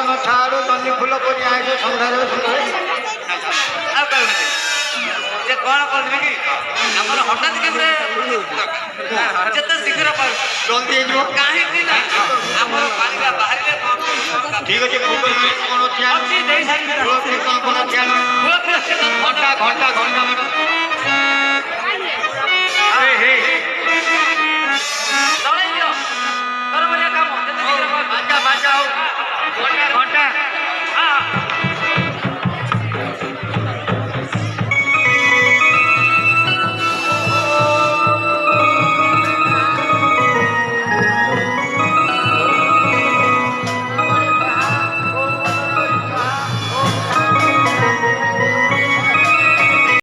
न छाड़ू जन्नी फूल पड़ी आए सन्धार जे कौन करबे कि हमर हठात केबरे जत शीघ्र पर जल्दी जो काहे कि ना हमर पानिया बाहर रे ठीक अछि गूगल पे कोन ध्यान अच्छी देई सारी कोन ध्यान घंटा घंटा घंटा